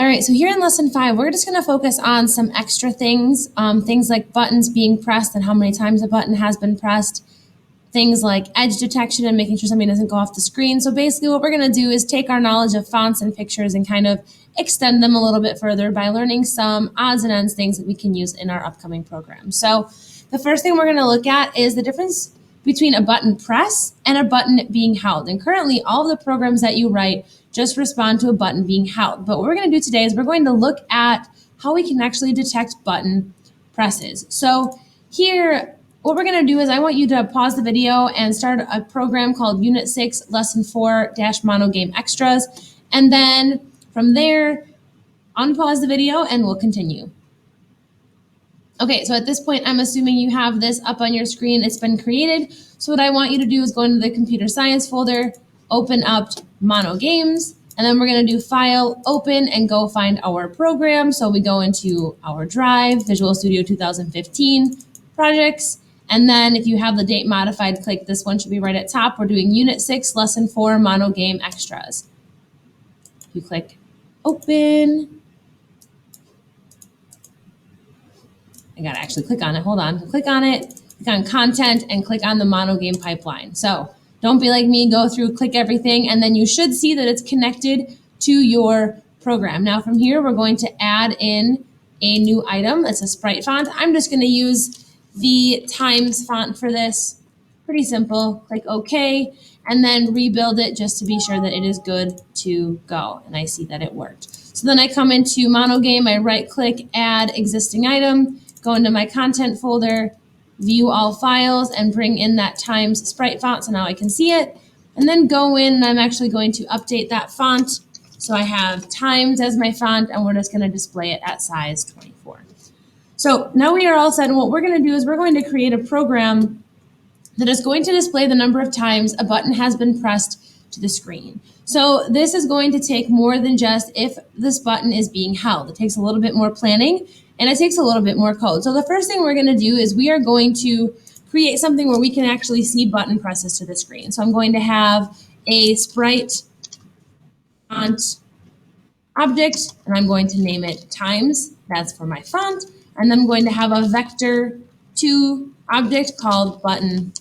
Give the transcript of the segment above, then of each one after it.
All right, so here in lesson 5, we're just going to focus on some extra things, things like buttons being pressed and how many times a button has been pressed, things like edge detection and making sure something doesn't go off the screen. So basically what we're going to do is take our knowledge of fonts and pictures and kind of extend them a little bit further by learning some odds and ends things that we can use in our upcoming program. So the first thing we're going to look at is the difference between a button press and a button being held. And currently all of the programs that you write just respond to a button being held. But what we're going to do today is we're going to look at how we can actually detect button presses. So here, what we're going to do is I want you to pause the video and start a program called Unit 6, Lesson 4-Mono Game Extras. And then from there, unpause the video and we'll continue. Okay, so at this point, I'm assuming you have this up on your screen. It's been created. So what I want you to do is go into the computer science folder, open up Mono Games, and then we're going to do File, Open, and go find our program. So we go into our drive, Visual Studio 2015, Projects, and then if you have the date modified, click this one, should be right at top. We're doing Unit 6, Lesson 4, Mono Game Extras. You click Open. I gotta actually click on it, hold on. Click on it, click on Content, and click on the Mono Game Pipeline. So don't be like me, go through, click everything, and then you should see that it's connected to your program. Now from here, we're going to add in a new item. It's a sprite font. I'm just gonna use the Times font for this. Pretty simple, click OK, and then rebuild it just to be sure that it is good to go. And I see that it worked. So then I come into Mono Game, I right click, add existing item, go into my content folder, view all files, and bring in that Times sprite font so now I can see it. And then go in and I'm actually going to update that font. So I have Times as my font and we're just gonna display it at size 24. So now we are all set, and what we're gonna do is we're going to create a program that is going to display the number of times a button has been pressed to the screen. So this is going to take more than just if this button is being held. It takes a little bit more planning and it takes a little bit more code. So the first thing we're going to do is we are going to create something where we can actually see button presses to the screen. So I'm going to have a sprite font object and I'm going to name it Times. That's for my font. And then I'm going to have a vector2 object called button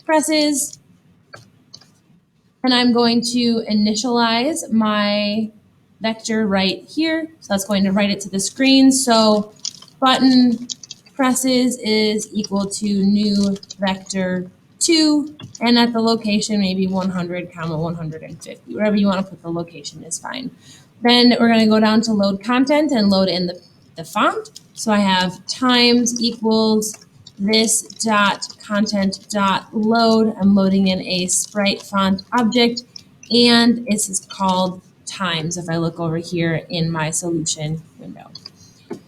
presses. And I'm going to initialize my vector right here. So that's going to write it to the screen. So button presses is equal to new vector 2, and at the location maybe 100, 150, wherever you want to put the location is fine. Then we're going to go down to load content and load in the font. So I have Times equals this dot content dot load. I'm loading in a sprite font object, and this is called Times if I look over here in my solution window.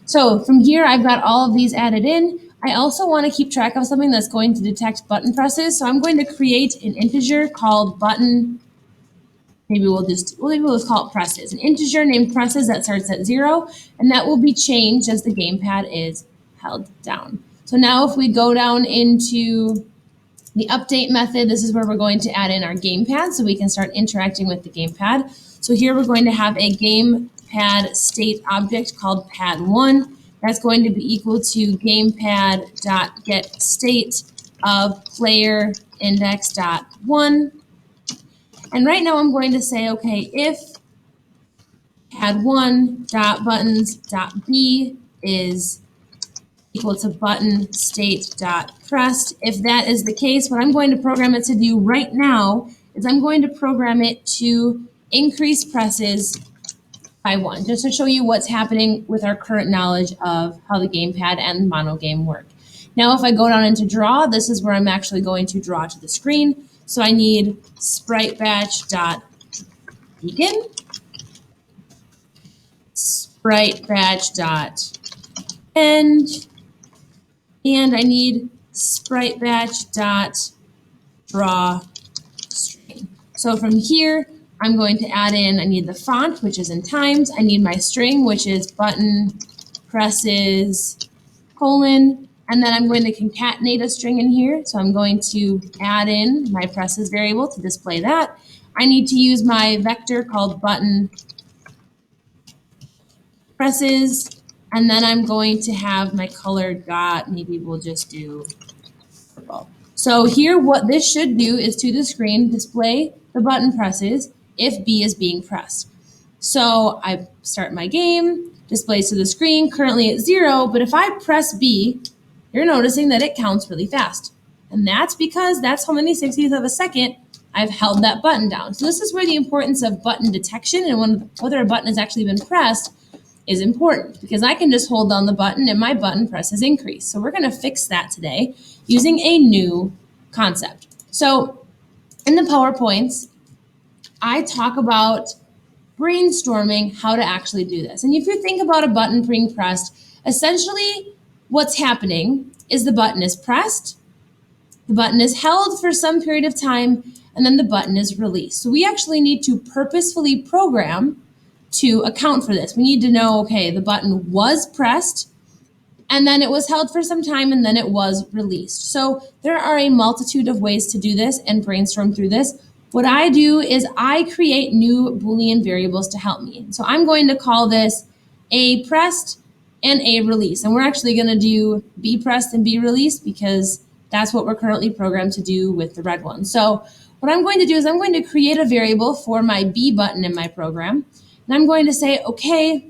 So from here, I've got all of these added in. I also want to keep track of something that's going to detect button presses. So I'm going to create an integer called button. Maybe we'll just call it presses. An integer named presses that starts at 0, and that will be changed as the gamepad is held down. So now if we go down into the update method, this is where we're going to add in our gamepad so we can start interacting with the gamepad. So here we're going to have a gamepad state object called pad1. That's going to be equal to gamepad.getState of player index.1. And right now I'm going to say, okay, if pad1.buttons.b is equal to button state.pressed. If that is the case, what I'm going to program it to do right now is I'm going to program it to increase presses by 1, just to show you what's happening with our current knowledge of how the gamepad and Mono Game work. Now, if I go down into draw, this is where I'm actually going to draw to the screen. So I need spritebatch.begin, spritebatch.end, and I need spritebatch.drawString. So from here, I'm going to add in, I need the font, which is in Times. I need my string, which is button presses colon, and then I'm going to concatenate a string in here. So I'm going to add in my presses variable to display that. I need to use my vector called button presses, and then I'm going to have my colored dot, maybe we'll just do purple. So here what this should do is to the screen display the button presses if B is being pressed. So I start my game, displays to the screen, currently at 0, but if I press B, you're noticing that it counts really fast. And that's because that's how many 60th of a second I've held that button down. So this is where the importance of button detection and whether a button has actually been pressed is important, because I can just hold down the button and my button presses increase. So we're going to fix that today using a new concept. So in the PowerPoints, I talk about brainstorming how to actually do this. And if you think about a button being pressed, essentially what's happening is the button is pressed, the button is held for some period of time, and then the button is released. So we actually need to purposefully program to account for this. We need to know, okay, the button was pressed, and then it was held for some time, and then it was released. So there are a multitude of ways to do this and brainstorm through this. What I do is I create new Boolean variables to help me. So I'm going to call this A pressed and A released. And we're actually going to do B pressed and B released because that's what we're currently programmed to do with the red one. So what I'm going to do is I'm going to create a variable for my B button in my program. And I'm going to say, okay,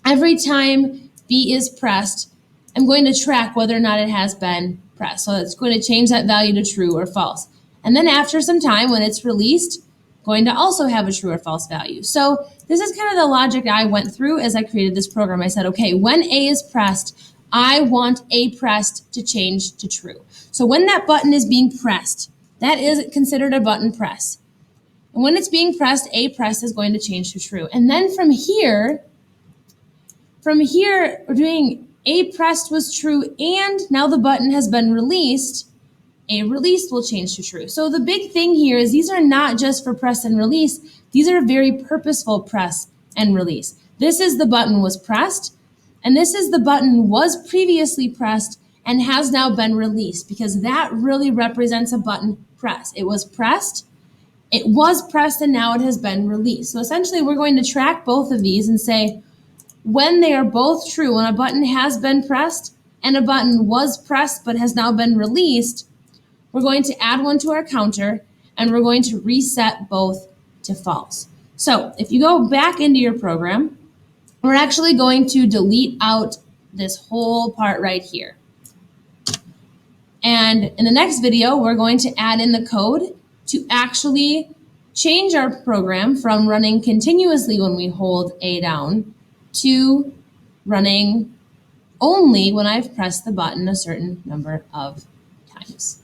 every time B is pressed, I'm going to track whether or not it has been pressed. So it's going to change that value to true or false. And then after some time, when it's released, going to also have a true or false value. So this is kind of the logic I went through as I created this program. I said, okay, when A is pressed, I want A pressed to change to true. So when that button is being pressed, that is considered a button press. And when it's being pressed, A pressed is going to change to true. And then from here, we're doing A pressed was true, and now the button has been released. A released will change to true. So the big thing here is these are not just for press and release. These are very purposeful press and release. This is the button was pressed, and this is the button was previously pressed and has now been released, because that really represents a button press. It was pressed, and now it has been released. So essentially we're going to track both of these and say, when they are both true, when a button has been pressed and a button was pressed but has now been released, we're going to add one to our counter and we're going to reset both to false. So if you go back into your program, we're actually going to delete out this whole part right here. And in the next video, we're going to add in the code to actually change our program from running continuously when we hold A down to running only when I've pressed the button a certain number of times.